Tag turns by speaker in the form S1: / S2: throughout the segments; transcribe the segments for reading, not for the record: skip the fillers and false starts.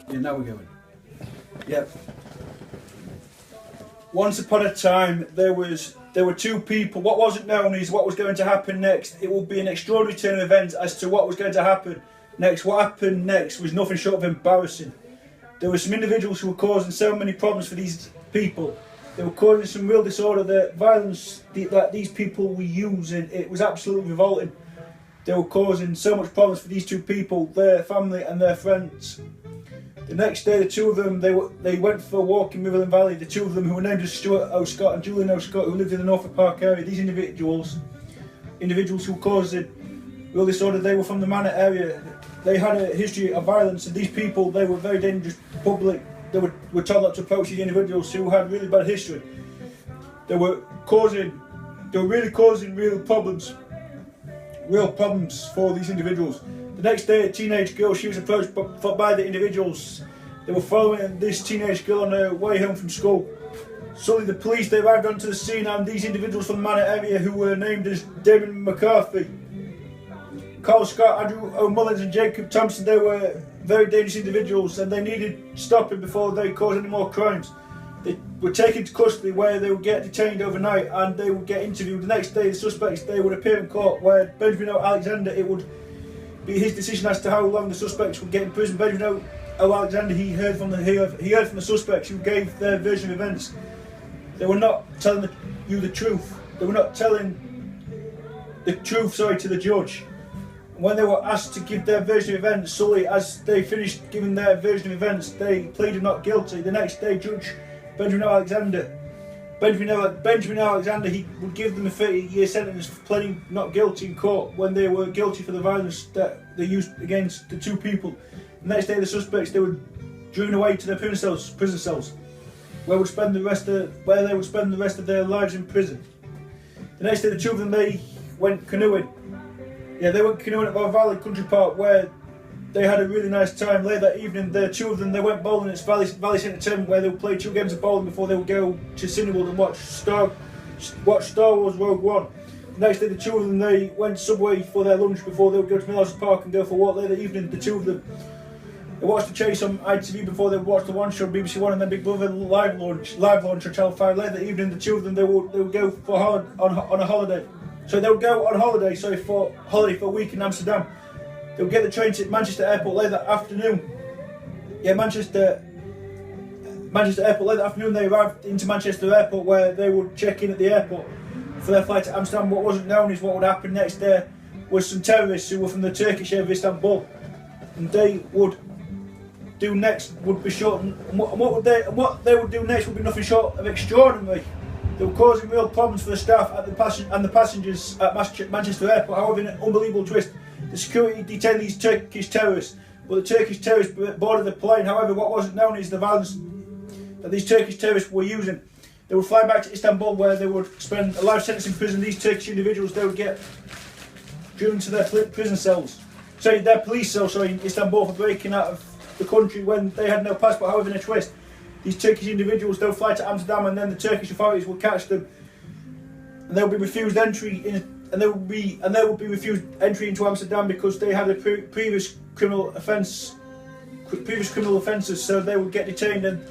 S1: Yeah, now we're going. Yep. Once upon a time, there were two people. What wasn't known is what was going to happen next. It would be an extraordinary turn of events as to what was going to happen next. What happened next was nothing short of embarrassing. There were some individuals who were causing so many problems for these people. They were causing some real disorder. The violence that these people were using, it was absolutely revolting. They were causing so much problems for these two people, their family and their friends. The next day, the two of them, they went for a walk in Rivelin Valley. The two of them, who were named as Stuart O'Scott and Julian O'Scott, who lived in the Norfolk Park area. These individuals who caused real disorder, they were from the Manor area. They had a history of violence, and these people, they were very dangerous public. They were told not to approach these individuals who had really bad history. They were really causing real problems for these individuals. The next day, a teenage girl, she was approached by the individuals. They were following this teenage girl on her way home from school. Suddenly the police, they arrived onto the scene, and these individuals from the Manor area, who were named as Damon McCarthy, Carl Scott, Andrew O'Mullins and Jacob Thompson, they were very dangerous individuals, and they needed stopping before they caused any more crimes. They were taken to custody, where they would get detained overnight and they would get interviewed. The next day, the suspects, they would appear in court, where Benjamin Alexander, it would be his decision as to how long the suspects would get in prison. Benjamin Alexander, he heard from the suspects, who gave their version of events. They were not telling you the truth. They were not telling the truth, to the judge. When they were asked to give their version of events, Sully, as they finished giving their version of events, they pleaded not guilty. The next day, Judge Benjamin Alexander, he would give them a 30-year sentence for pleading not guilty in court when they were guilty for the violence that they used against the two people. The next day, the suspects, they were driven away to their prison cells, where they would spend the rest of their lives in prison. The next day, the two of them, they went canoeing. Yeah, they went canoeing at Bar Valley Country Park, where they had a really nice time. Later that evening, the two of them, they went bowling at Valley Centre Tournament, where they would play 2 games of bowling before they would go to Cineworld and watch Star Wars Rogue One. The next day, the two of them, they went Subway for their lunch before they would go to Millhouse Park and go for a walk. Later that evening, the two of them, they watched The Chase on ITV before they would watch The One Show on BBC One, and then Big Brother live launch on Channel 5. Later that evening, the two of them, they would go on a holiday. So they would go on holiday, for a week in Amsterdam. They would get the train to Manchester Airport later that afternoon. Yeah, Manchester Airport. Later that afternoon, they arrived into Manchester Airport, where they would check in at the airport for their flight to Amsterdam. What wasn't known is what would happen next day was some terrorists who were from the Turkish area of Istanbul, and they would do next would be short. And what they would do next would be nothing short of extraordinary. They were causing real problems for the staff and the passengers at Manchester Airport. However, in an unbelievable twist, the security detained these Turkish terrorists, but the Turkish terrorists boarded the plane. However, what wasn't known is the violence that these Turkish terrorists were using. They would fly back to Istanbul, where they would spend a life sentence in prison. These Turkish individuals, they would get driven to their police cells, in Istanbul, for breaking out of the country when they had no passport. However, in a twist, these Turkish individuals, they would fly to Amsterdam, and then the Turkish authorities would catch them, and they would be refused entry into Amsterdam because they had a previous criminal offences. So they would get detained, and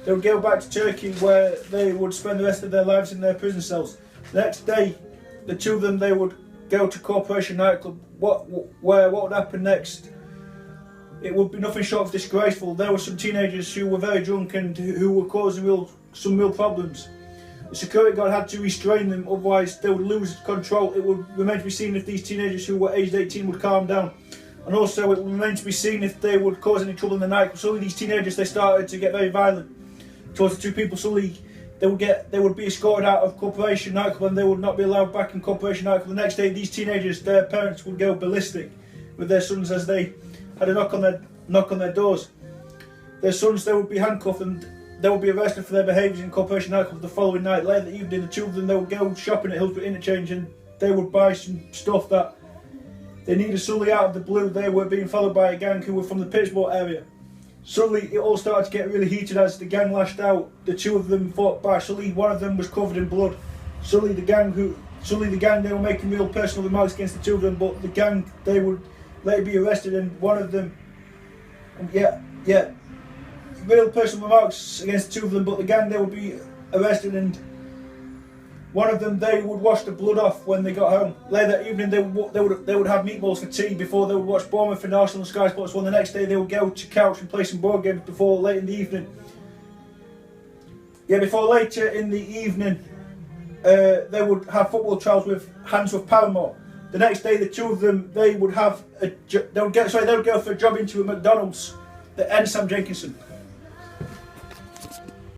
S1: they would go back to Turkey, where they would spend the rest of their lives in their prison cells. The next day, the two of them, they would go to Corporation nightclub. What would happen next? It would be nothing short of disgraceful. There were some teenagers who were very drunk and who were causing some real problems. The security guard had to restrain them, otherwise they would lose control. It would remain to be seen if these teenagers who were aged 18 would calm down. And also it would remain to be seen if they would cause any trouble in the night. Suddenly these teenagers, they started to get very violent towards the two people. Suddenly they would be escorted out of Corporation nightclub, and they would not be allowed back in Corporation nightclub. The next day, these teenagers, their parents would go ballistic with their sons as they had a knock on their doors. Their sons, they would be handcuffed, and they would be arrested for their behaviours in Corporation nightclub the following night. Later that evening, the two of them, they would go shopping at Hillsborough Interchange, and they would buy some stuff that they needed. Suddenly, out of the blue, they were being followed by a gang who were from the Pittsburgh area. Suddenly, it all started to get really heated as the gang lashed out. The two of them fought back. Suddenly, one of them was covered in blood. Suddenly, the gang, they were making real personal remarks against the two of them, but the gang, they would later be arrested, and one of them, real personal remarks against the two of them, but the gang, they would be arrested, and one of them, they would wash the blood off when they got home. Later that evening, they would have meatballs for tea before they would watch Bournemouth and Arsenal and Sky Sports 1. The next day, they would go to couch and play some board games before late in the evening. Yeah, before later in the evening, they would have football trials with Handsworth Paramore. The next day, the two of them, they would go for a job into a McDonald's that ends Sam Jenkinson.